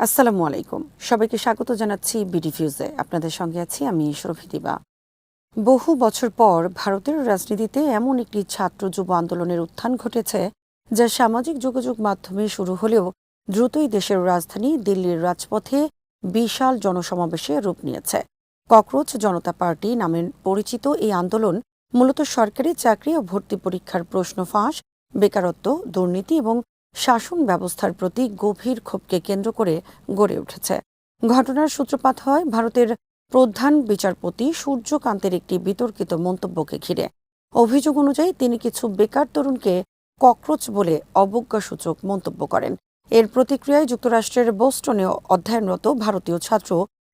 আসসালামু আলাইকুম। সবাইকে স্বাগত জানাচ্ছি বিডি ফিউজে। আপনাদের সঙ্গে আছি আমি শরফি দিবা। বহু বছর পর ভারতের রাজনীতিতে এমন একটি ছাত্র যুব আন্দোলনের উত্থান ঘটেছে, যা সামাজিক যোগাযোগ মাধ্যমে শুরু হলেও দ্রুতই দেশের রাজধানী দিল্লির রাজপথে বিশাল জনসমাবেশে রূপ নিয়েছে। ককরোচ জনতা পার্টি নামে পরিচিত এই আন্দোলন মূলত সরকারি চাকরি ও ভর্তি পরীক্ষার প্রশ্ন ফাঁস, বেকারত্ব, দুর্নীতি এবং শাসন ব্যবস্থার প্রতি গভীর ক্ষোভকে কেন্দ্র করে গড়ে উঠেছে। ঘটনার সূত্রপাত হয় ভারতের প্রধান বিচারপতি সূর্যকান্তের একটি বিতর্কিত মন্তব্যকে ঘিরে। অভিযোগ অনুযায়ী তিনি কিছু বেকার তরুণকে ককরোচ বলে অবজ্ঞাসূচক মন্তব্য করেন। এর প্রতিক্রিয়ায় যুক্তরাষ্ট্রের বোস্টনে অধ্যয়নরত ভারতীয় ছাত্র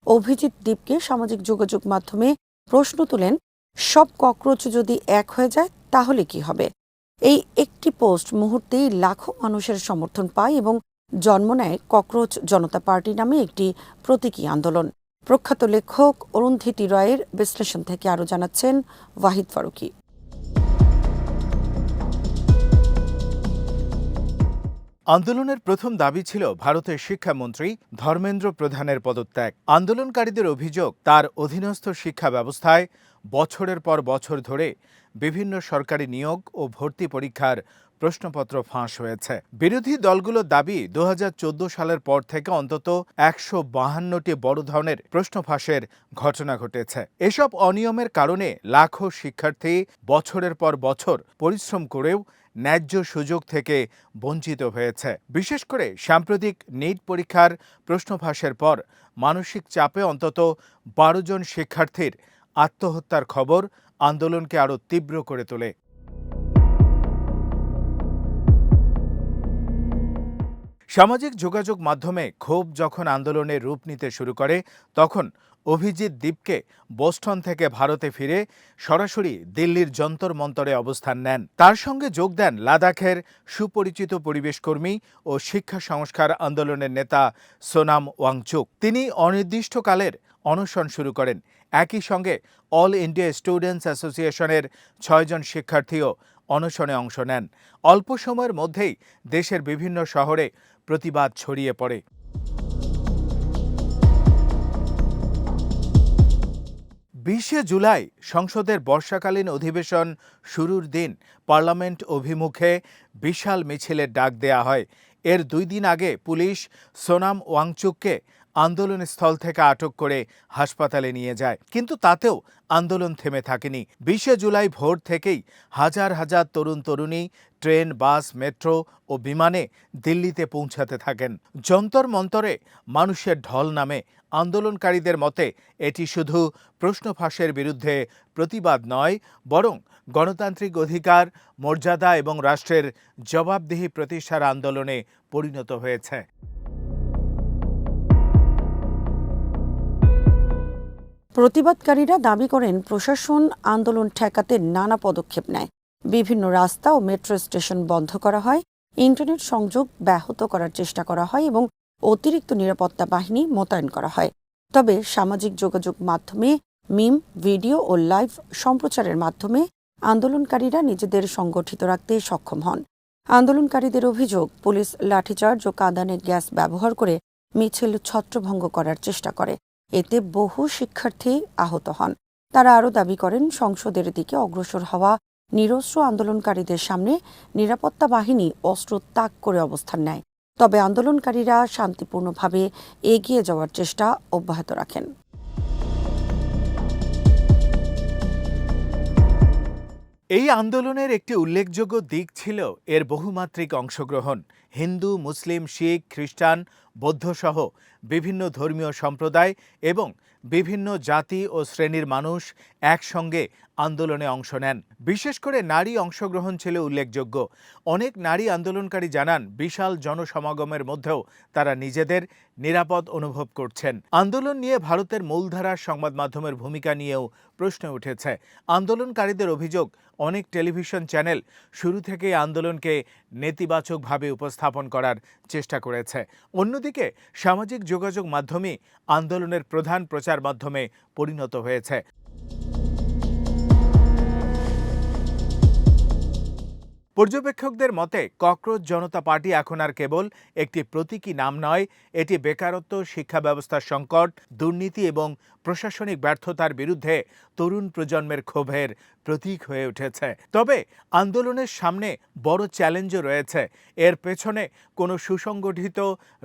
অভিজিৎ দীপকে সামাজিক যোগাযোগ মাধ্যমে প্রশ্ন তুলেন, সব ককরোচ যদি এক হয়ে যায় তাহলে কি হবে? এই একটি পোস্ট মুহূর্তেই লাখো মানুষের সমর্থন পায় এবং জন্ম নেয় ককরোচ জনতা পার্টি নামে একটি প্রতীকী আন্দোলন। প্রখ্যাত লেখক অরুন্ধতী রয়ের বিশ্লেষণ থেকে আরও জানাচ্ছেন ওয়াহিদ ফারুকী। আন্দোলনের প্রথম দাবি ছিল ভারতের শিক্ষামন্ত্রী ধর্মেন্দ্র প্রধানের পদত্যাগ। আন্দোলনকারীদের অভিযোগ, তার অধীনস্থ শিক্ষা ব্যবস্থায় বছরের পর বছর ধরে বিভিন্ন সরকারি নিয়োগ ও ভর্তি পরীক্ষার প্রশ্নপত্র ফাঁস হয়েছে। বিরোধী দলগুলোর দাবি 2014 সালের পর থেকে অন্তত 152টি বড় ধরনের প্রশ্ন ফাঁসের ঘটনা ঘটেছে। এসব অনিয়মের কারণে লাখো শিক্ষার্থী বছরের পর বছর পরিশ্রম করেও ন্যায্য সুযোগ থেকে বঞ্চিত হয়েছে। বিশেষ করে সাম্প্রতিক নিট পরীক্ষার প্রশ্ন ফাঁসের পর মানসিক চাপে অন্তত 12 জন শিক্ষার্থীর আত্মহত্যার খবর আন্দোলনকে আরও তীব্র করে তোলে। সামাজিক যোগাযোগ মাধ্যমে ক্ষোভ যখন আন্দোলনের রূপ নিতে শুরু করে, তখন অভিজিৎ দীপকে বোস্টন থেকে ভারতে ফিরে সরাসরি দিল্লির যন্তর মন্তরে অবস্থান নেন। তার সঙ্গে যোগ দেন লাদাখের সুপরিচিত পরিবেশকর্মী ও শিক্ষা সংস্কার আন্দোলনের নেতা সোনাম ওয়াংচুক। তিনি অনির্দিষ্টকালের অনশন শুরু করেন। একই সঙ্গে অল ইন্ডিয়া স্টুডেন্টস অ্যাসোসিয়েশনের 6 জন শিক্ষার্থীও অনশনে অংশ নেন। অল্প সময়ের মধ্যেই দেশের বিভিন্ন শহরে প্রতিবাদ ছড়িয়ে পড়ে। 20 জুলাই সংসদের বর্ষাকালীন অধিবেশন শুরুর দিন পার্লামেন্ট অভিমুখে বিশাল মিছিলের ডাক দেয়া হয়। এর 2 দিন আগে পুলিশ সোনাম ওয়াংচুককে আন্দোলনস্থল থেকে আটক করে হাসপাতালে নিয়ে যায়, কিন্তু তাতেও আন্দোলন থেমে থাকেনি। 20 জুলাই ভোর থেকেই হাজার হাজার তরুণ তরুণী ট্রেন, বাস, মেট্রো ও বিমানে দিল্লিতে পৌঁছাতে থাকেন। যন্তর মন্তরে মানুষের ঢল নামে। আন্দোলনকারীদের মতে এটি শুধু প্রশ্ন ফাঁসের বিরুদ্ধে প্রতিবাদ নয়, বরং গণতান্ত্রিক অধিকার, মর্যাদা এবং রাষ্ট্রের জবাবদিহি প্রতিষ্ঠার আন্দোলনে পরিণত হয়েছে। প্রতিবাদকারীরা দাবি করেন প্রশাসন আন্দোলন ঠেকাতে নানা পদক্ষেপ নেয়। বিভিন্ন রাস্তা ও মেট্রো স্টেশন বন্ধ করা হয়, ইন্টারনেট সংযোগ ব্যাহত করার চেষ্টা করা হয় এবং অতিরিক্ত নিরাপত্তা বাহিনী মোতায়েন করা হয়। তবে সামাজিক যোগাযোগ মাধ্যমে মিম, ভিডিও ও লাইভ সম্প্রচারের মাধ্যমে আন্দোলনকারীরা নিজেদের সংগঠিত রাখতে সক্ষম হন। আন্দোলনকারীদের অভিযোগ, পুলিশ লাঠিচার্জ ও কাঁদানে গ্যাস ব্যবহার করে মিছিল ছত্রভঙ্গ করার চেষ্টা করে। এতে বহু শিক্ষার্থী আহত হন। তারা আরও দাবি করেন সংসদের দিকে অগ্রসর হওয়া নিরস্ত্র আন্দোলনকারীদের সামনে নিরাপত্তা বাহিনী অস্ত্র তাক করে অবস্থান নেয়। তবে আন্দোলনকারীরা শান্তিপূর্ণভাবে এগিয়ে যাওয়ার চেষ্টা অব্যাহত রাখেন। এই আন্দোলনের একটি উল্লেখযোগ্য দিক ছিল এর বহুমাত্রিক অংশগ্রহণ। হিন্দু, মুসলিম, শিখ, খ্রিস্টান, বৌদ্ধসহ বিভিন্ন ধর্মীয় সম্প্রদায় এবং বিভিন্ন জাতি ও শ্রেণীর মানুষ একসঙ্গে আন্দোলনে অংশ নেন। বিশেষ করে নারী অংশগ্রহণ ছিল উল্লেখযোগ্য। অনেক নারী আন্দোলনকারী জানান, বিশাল জনসমাগমের মধ্যেও তারা নিজেদের নিরাপদ অনুভব করছেন। আন্দোলন নিয়ে ভারতের মূলধারার সংবাদ মাধ্যমের ভূমিকা নিয়েও প্রশ্ন উঠেছে। আন্দোলনকারীদের অভিযোগ, অনেক টেলিভিশন চ্যানেল শুরু থেকেই আন্দোলনকে নেতিবাচকভাবে উপস্থাপন করার চেষ্টা করেছে। অন্যদিকে সামাজিক যোগাযোগ মাধ্যমই আন্দোলনের প্রধান প্রচার মাধ্যমে পরিণত হয়েছে। পর্যবেক্ষকদের মতে ককরোচ জনতা পার্টি এখন আর কেবল একটি প্রতীকী নাম নয়, এটি বেকারত্ব, শিক্ষা ব্যবস্থার সংকট, দুর্নীতি এবং প্রশাসনিক ব্যর্থতার বিরুদ্ধে তরুণ প্রজন্মের ক্ষোভের প্রতীক হয়ে উঠেছে। তবে আন্দোলনের সামনে বড় চ্যালেঞ্জও রয়েছে। এর পেছনে কোনো সুসংগঠিত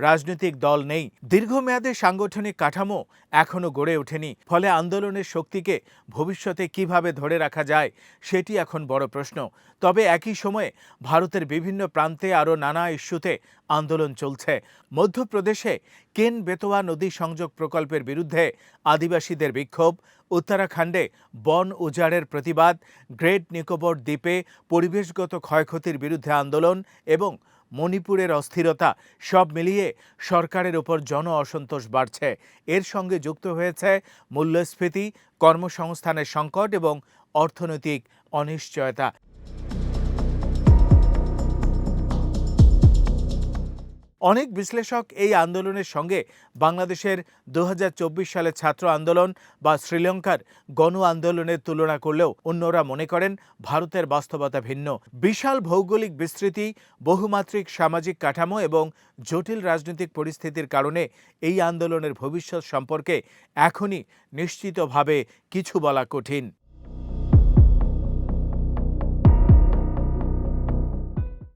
রাজনৈতিক দল নেই, দীর্ঘমেয়াদী সাংগঠনিক কাঠামো এখনও গড়ে ওঠেনি। ফলে আন্দোলনের শক্তিকে ভবিষ্যতে কিভাবে ধরে রাখা যায় সেটি এখন বড় প্রশ্ন। তবে একই সময়ে ভারতের বিভিন্ন প্রান্তে আরও নানা ইস্যুতে আন্দোলন চলছে। মধ্যপ্রদেশে কেন বেতোয়া নদী সংযোগ প্রকল্পের বিরুদ্ধে আদিবাসীদের বিক্ষোভ, উত্তরাখণ্ডে বন উজাড়ের প্রতিবাদ, গ্রেট নিকোবর দ্বীপে পরিবেশগত ক্ষয়ক্ষতির বিরুদ্ধে আন্দোলন এবং মণিপুরের অস্থিরতা, সব মিলিয়ে সরকারের ওপর জন অসন্তোষ বাড়ছে। এর সঙ্গে যুক্ত হয়েছে মূল্যস্ফীতি, কর্মসংস্থানের সংকট এবং অর্থনৈতিক অনিশ্চয়তা। অনেক বিশ্লেষক এই আন্দোলনের সঙ্গে বাংলাদেশের ২০২৪ সালের ছাত্র আন্দোলন বা শ্রীলঙ্কার গণ আন্দোলনের তুলনা করলেও অন্যরা মনে করেন ভারতের বাস্তবতা ভিন্ন। বিশাল ভৌগোলিক বিস্তৃতি, বহুমাত্রিক সামাজিক কাঠামো এবং জটিল রাজনৈতিক পরিস্থিতির কারণে এই আন্দোলনের ভবিষ্যৎ সম্পর্কে এখনই নিশ্চিতভাবে কিছু বলা কঠিন।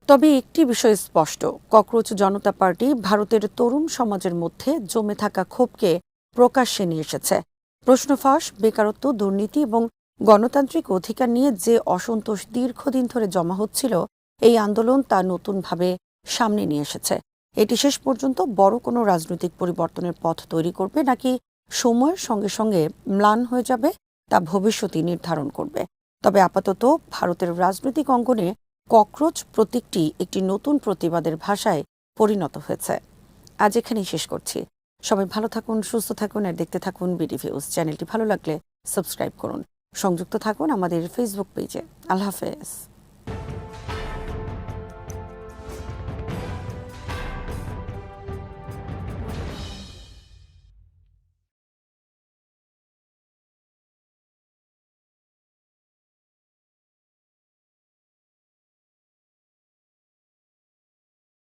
তবে একটি বিষয় স্পষ্ট, ককরোচ জনতা পার্টি ভারতের তরুণ সমাজের মধ্যে জমে থাকা ক্ষোভকে প্রকাশ্যে নিয়ে এসেছে। প্রশ্ন ফাঁস, বেকারত্ব, দুর্নীতি এবং গণতান্ত্রিক অধিকার নিয়ে যে অসন্তোষ দীর্ঘদিন ধরে জমা হচ্ছিল, এই আন্দোলন তা নতুনভাবে সামনে নিয়ে এসেছে। এটি শেষ পর্যন্ত বড় কোনো রাজনৈতিক পরিবর্তনের পথ তৈরি করবে নাকি সময়ের সঙ্গে সঙ্গে ম্লান হয়ে যাবে, তা ভবিষ্যতই নির্ধারণ করবে। তবে আপাতত ভারতের রাজনৈতিক অঙ্গনে ককরোচ প্রতীকটি একটি নতুন প্রতিবাদের ভাষায় পরিণত হয়েছে। আজ এখানেই শেষ করছি। সবাই ভালো থাকুন, সুস্থ থাকুন আর দেখতে থাকুন বিডিভিউজ। চ্যানেলটি ভালো লাগলে সাবস্ক্রাইব করুন। সংযুক্ত থাকুন আমাদের ফেসবুক পেজে। আল্লাহ হাফেজ।